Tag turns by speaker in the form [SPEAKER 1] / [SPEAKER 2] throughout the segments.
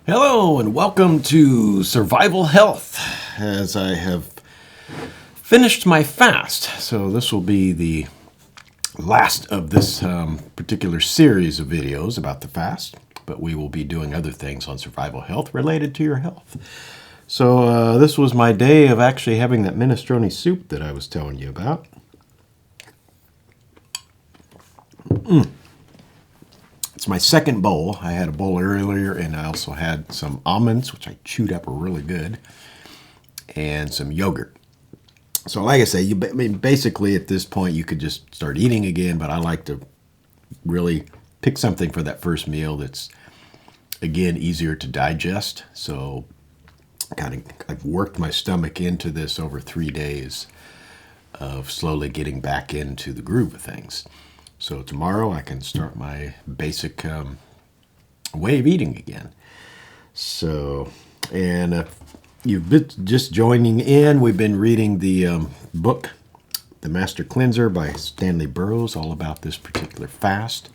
[SPEAKER 1] Hello and welcome to Survival Health, as I have finished my fast. So this will be the last of this particular series of videos about the fast, but we will be doing other things on survival health related to your health. So this was my day of actually having that minestrone soup that I was telling you about. It's my second bowl. I had a bowl earlier, and I also had some almonds, which I chewed up really good, and some yogurt. So like I say, basically at this point you could just start eating again, but I like to really pick something for that first meal that's, again, easier to digest. So I've worked my stomach into this over 3 days of slowly getting back into the groove of things. So tomorrow I can start my basic way of eating again. So, and if you've been just joining in, we've been reading the book, The Master Cleanser by Stanley Burroughs, all about this particular fast.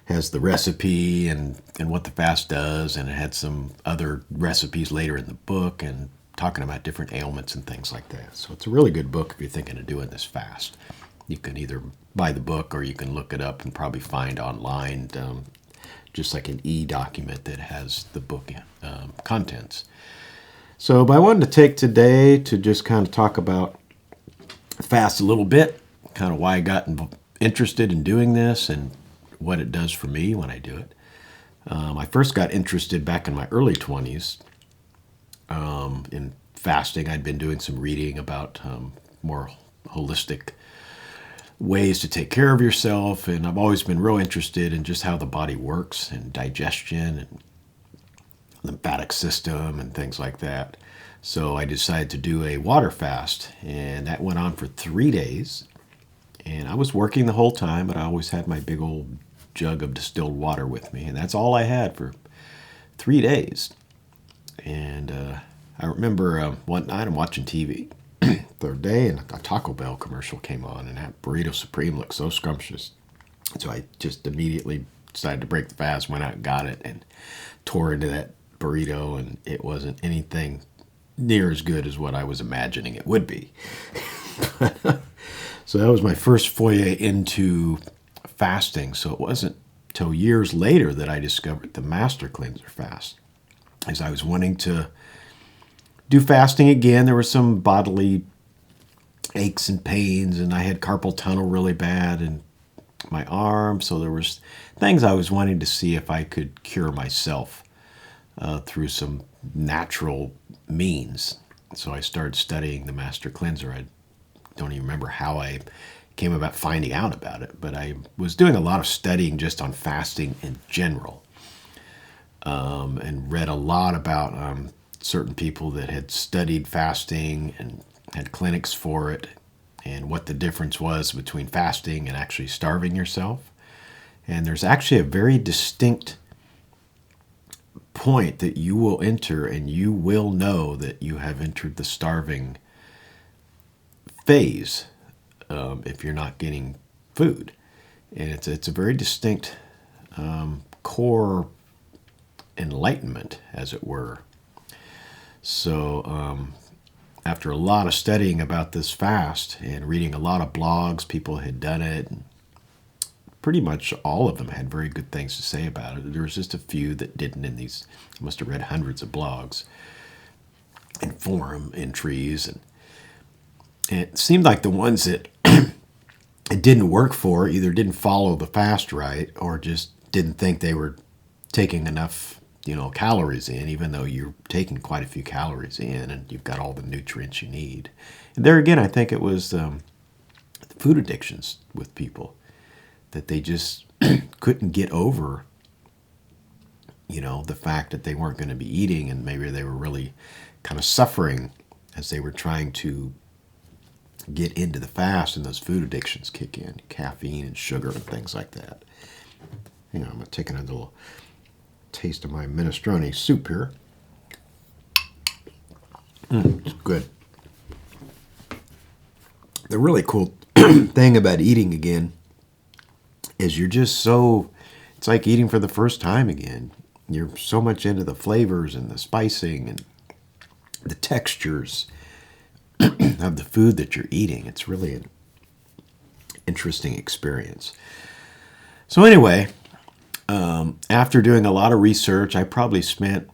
[SPEAKER 1] Has the recipe and what the fast does, and it had some other recipes later in the book and talking about different ailments and things like that. So it's a really good book if you're thinking of doing this fast. You can either buy the book or you can look it up and probably find online just like an e-document that has the book contents. So, but I wanted to take today to just kind of talk about fast a little bit, kind of why I got interested in doing this and what it does for me when I do it. I first got interested back in my early 20s in fasting. I'd been doing some reading about more holistic ways to take care of yourself, and I've always been real interested in just how the body works and digestion and lymphatic system and things like that. So I decided to do a water fast, and that went on for 3 days. And I was working the whole time, but I always had my big old jug of distilled water with me, and that's all I had for 3 days. And I remember one night I'm watching TV, third day, and a Taco Bell commercial came on, and that burrito supreme looked so scrumptious. So I just immediately decided to break the fast, went out and got it, and tore into that burrito, and it wasn't anything near as good as what I was imagining it would be. So that was my first foray into fasting. So it wasn't till years later that I discovered the Master Cleanser fast. As I was wanting to do fasting again, there were some bodily aches and pains, and I had carpal tunnel really bad in my arm. So there was things I was wanting to see if I could cure myself through some natural means. So I started studying the Master Cleanser. I don't even remember how I came about finding out about it, but I was doing a lot of studying just on fasting in general, and read a lot about certain people that had studied fasting and had clinics for it, and what the difference was between fasting and actually starving yourself. And there's actually a very distinct point that you will enter, and you will know that you have entered the starving phase if you're not getting food. And it's a very distinct core enlightenment, as it were. So after a lot of studying about this fast and reading a lot of blogs, people had done it, and pretty much all of them had very good things to say about it. There was just a few that didn't in these. I must have read hundreds of blogs and forum entries, and it seemed like the ones that it didn't work for either didn't follow the fast right, or just didn't think they were taking enough calories in, even though you're taking quite a few calories in and you've got all the nutrients you need. And there again, I think it was the food addictions with people, that they just couldn't get over, the fact that they weren't going to be eating, and maybe they were really kind of suffering as they were trying to get into the fast, and those food addictions kick in, caffeine and sugar and things like that. I'm going to take a little taste of my minestrone soup here. It's good. The really cool thing about eating again is you're just so It's like eating for the first time again. You're so much into the flavors and the spicing and the textures of the food that you're eating. It's really an interesting experience. So anyway, after doing a lot of research, I probably spent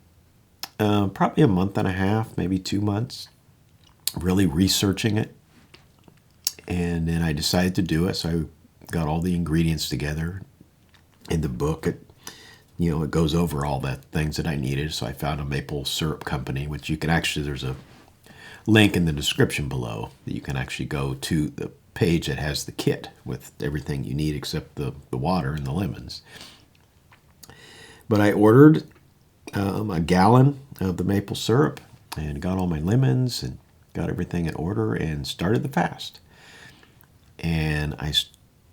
[SPEAKER 1] probably a month and a half, maybe 2 months, really researching it. And then I decided to do it. So I got all the ingredients together. In the book, it goes over all the things that I needed. So I found a maple syrup company, which you can actually, there's a link in the description below that you can actually go to the page that has the kit with everything you need except the water and the lemons. But I ordered a gallon of the maple syrup and got all my lemons and got everything in order and started the fast. And I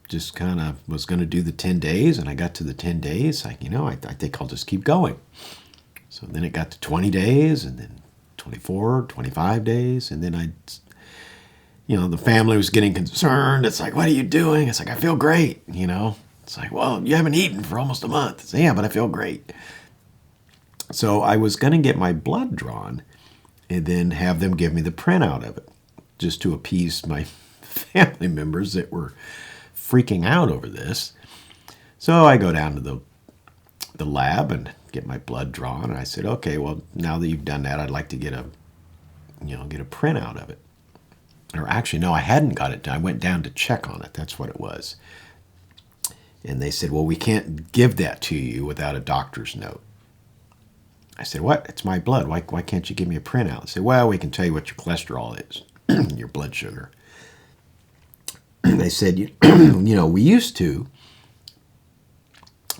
[SPEAKER 1] just kind of was going to do the 10 days, and I got to the 10 days. I think I'll just keep going. So then it got to 20 days, and then 24, 25 days, and then the family was getting concerned. It's like, what are you doing? It's like, I feel great, It's like, well, you haven't eaten for almost a month. It's, yeah, but I feel great. So I was going to get my blood drawn and then have them give me the printout of it just to appease my family members that were freaking out over this. So I go down to the lab and get my blood drawn, and I said, okay, well, now that you've done that, I'd like to get a printout of it. Or actually, no, I hadn't got it done. I went down to check on it. That's what it was. And they said, well, we can't give that to you without a doctor's note. I said, what? It's my blood. Why can't you give me a printout? They said, well, we can tell you what your cholesterol is, your blood sugar. They said, we used to,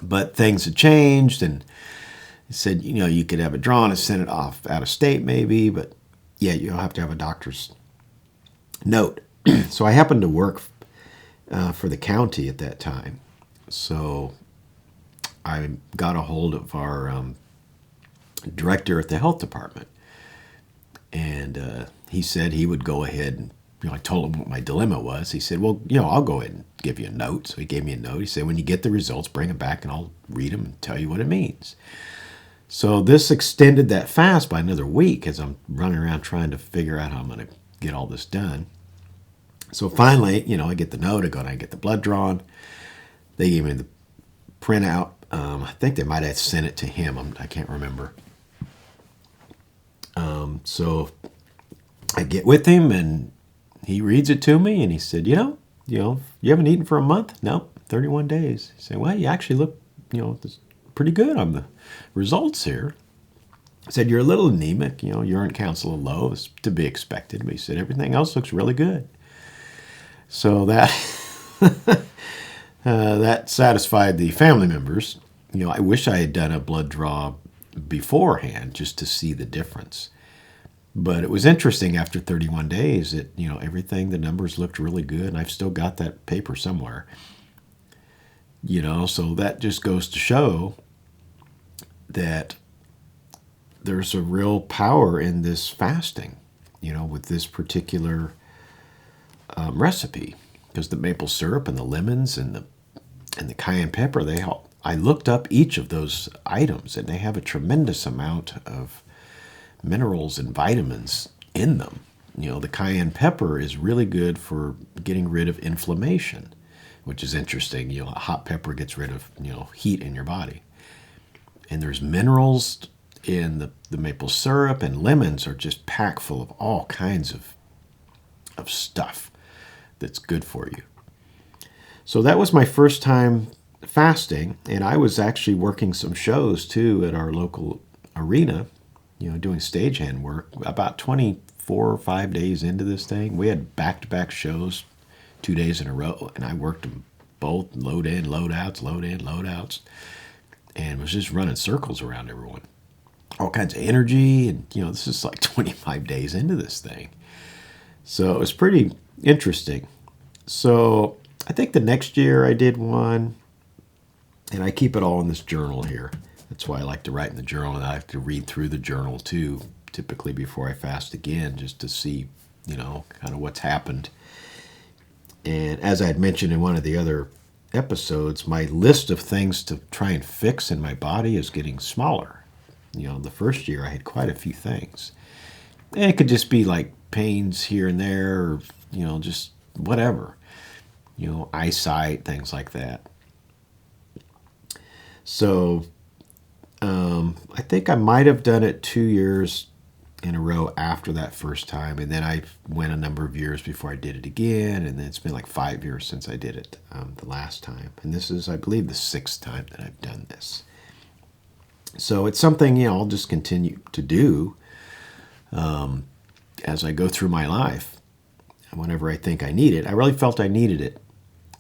[SPEAKER 1] but things had changed. And they said, you could have it drawn and send it off out of state maybe, but yeah, you'll have to have a doctor's note. So I happened to work for the county at that time. So I got a hold of our director at the health department. And he said he would go ahead and, I told him what my dilemma was. He said, well, I'll go ahead and give you a note. So he gave me a note. He said, when you get the results, bring them back and I'll read them and tell you what it means. So this extended that fast by another week as I'm running around trying to figure out how I'm going to get all this done. So finally, I get the note. I go and I get the blood drawn. They gave me the printout. I think they might have sent it to him. I can't remember. So I get with him and he reads it to me and he said, you haven't eaten for a month? No, 31 days. He said, well, you actually look, pretty good on the results here. I said, you're a little anemic, urine count's a little low, it's to be expected. But he said, everything else looks really good. So that that satisfied the family members. I wish I had done a blood draw beforehand just to see the difference. But it was interesting after 31 days that, everything, the numbers looked really good. And I've still got that paper somewhere. So that just goes to show that there's a real power in this fasting, with this particular recipe. Because the maple syrup and the lemons and the cayenne pepper, I looked up each of those items and they have a tremendous amount of minerals and vitamins in them. The cayenne pepper is really good for getting rid of inflammation, which is interesting. A hot pepper gets rid of, heat in your body. And there's minerals in the maple syrup, and lemons are just packed full of all kinds of stuff that's good for you. So that was my first time fasting, and I was actually working some shows too at our local arena, doing stagehand work. About 24 or 5 days into this thing, we had back-to-back shows 2 days in a row, and I worked them both, load in, load outs, load in, load outs, and was just running circles around everyone. All kinds of energy, and this is like 25 days into this thing. So it was pretty interesting. So I think the next year I did one, and I keep it all in this journal here. That's why I like to write in the journal, and I have to read through the journal too, typically before I fast again, just to see, kind of what's happened. And as I had mentioned in one of the other episodes, my list of things to try and fix in my body is getting smaller. The first year I had quite a few things. And it could just be like pains here and there, or, just whatever. Eyesight, things like that. So I think I might have done it 2 years in a row after that first time, and then I went a number of years before I did it again, and then it's been like 5 years since I did it the last time, and this is, I believe, the 6th time that I've done this. So it's something I'll just continue to do as I go through my life, whenever I think I need it. I really felt I needed it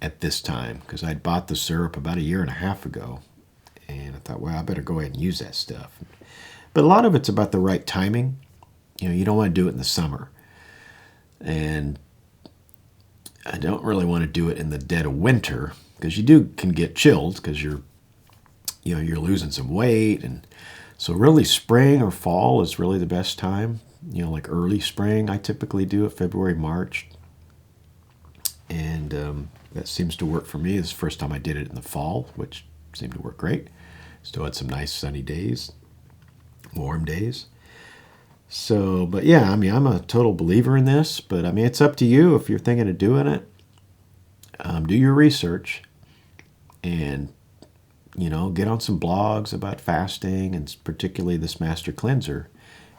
[SPEAKER 1] at this time because I'd bought the syrup about 1.5 years ago, and I thought, well, I better go ahead and use that stuff. But a lot of it's about the right timing. You don't want to do it in the summer. And I don't really want to do it in the dead of winter because you can get chilled because you're losing some weight. And so really spring or fall is really the best time. Like early spring, I typically do it February, March. And that seems to work for me. It's the first time I did it in the fall, which seemed to work great. Still had some nice sunny days, warm days. So, but yeah, I'm a total believer in this, but it's up to you if you're thinking of doing it. Do your research and, get on some blogs about fasting and particularly this Master Cleanser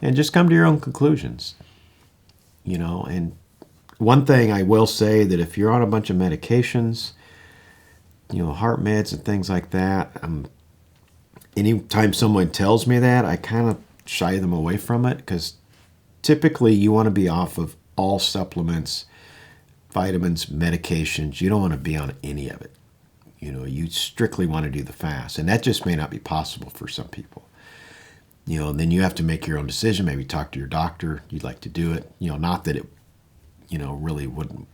[SPEAKER 1] and just come to your own conclusions. And one thing I will say that if you're on a bunch of medications, heart meds and things like that, anytime someone tells me that, I kind of shy them away from it because typically you want to be off of all supplements, vitamins, medications. You don't want to be on any of it. You strictly want to do the fast, and that just may not be possible for some people. Then you have to make your own decision, maybe talk to your doctor. You'd like to do it. Not that it, really wouldn't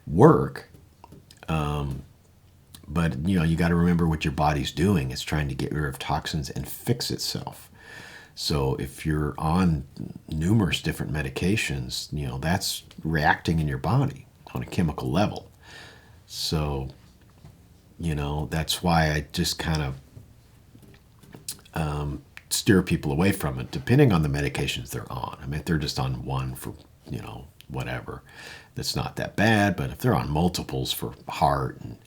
[SPEAKER 1] work. But, you got to remember what your body's doing. It's trying to get rid of toxins and fix itself. So if you're on numerous different medications, that's reacting in your body on a chemical level. So, that's why I just kind of steer people away from it, depending on the medications they're on. If they're just on one for, whatever, that's not that bad. But if they're on multiples for heart and,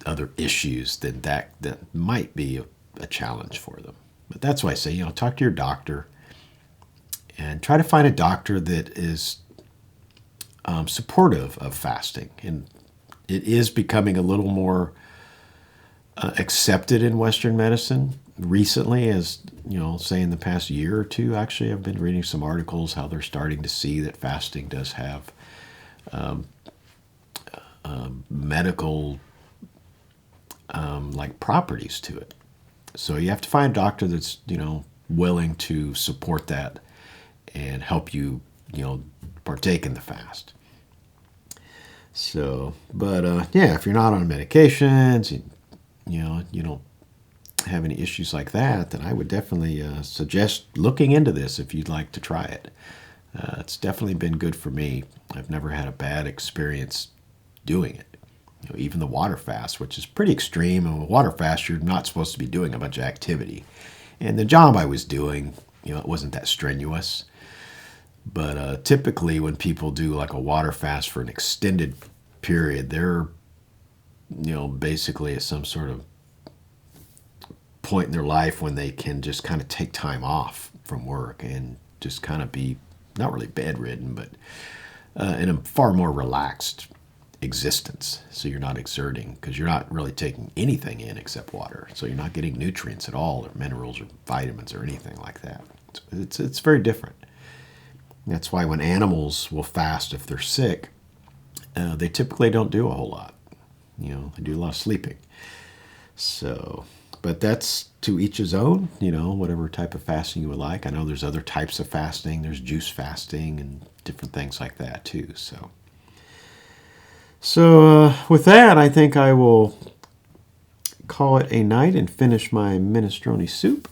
[SPEAKER 1] other issues, then that might be a challenge for them. But that's why I say, talk to your doctor and try to find a doctor that is supportive of fasting. And it is becoming a little more accepted in Western medicine recently, as say in the past year or two. Actually, I've been reading some articles how they're starting to see that fasting does have medical like properties to it. So you have to find a doctor that's willing to support that and help you partake in the fast. So, but yeah, if you're not on medications, you don't have any issues like that, then I would definitely suggest looking into this if you'd like to try it. It's definitely been good for me. I've never had a bad experience doing it. Even the water fast, which is pretty extreme. And with water fast, you're not supposed to be doing a bunch of activity. And the job I was doing, it wasn't that strenuous. But typically when people do like a water fast for an extended period, they're, basically at some sort of point in their life when they can just kind of take time off from work and just kind of be not really bedridden, but in a far more relaxed existence. So you're not exerting because you're not really taking anything in except water. So you're not getting nutrients at all, or minerals or vitamins or anything like that. It's very different. That's why when animals will fast if they're sick, they typically don't do a whole lot. They do a lot of sleeping. So, but that's to each his own, whatever type of fasting you would like. I know there's other types of fasting. There's juice fasting and different things like that too. So with that, I think I will call it a night and finish my minestrone soup.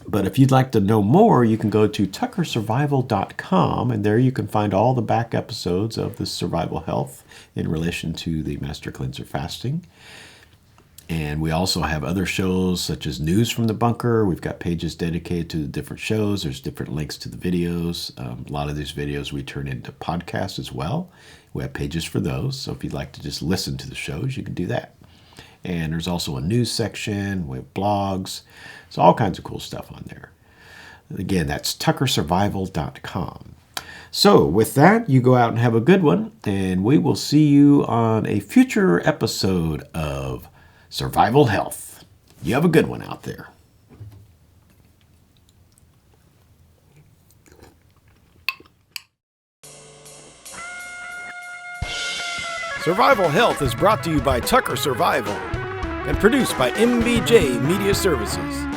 [SPEAKER 1] But if you'd like to know more, you can go to tuckersurvival.com, and there you can find all the back episodes of the Survival Health in relation to the Master Cleanser fasting. And we also have other shows such as News from the Bunker. We've got pages dedicated to the different shows. There's different links to the videos. A lot of these videos we turn into podcasts as well. We have pages for those. So if you'd like to just listen to the shows, you can do that. And there's also a news section. We have blogs. So all kinds of cool stuff on there. Again, that's tuckersurvival.com. So with that, you go out and have a good one. And we will see you on a future episode of Survival Health. You have a good one out there.
[SPEAKER 2] Survival Health is brought to you by Tucker Survival and produced by MBJ Media Services.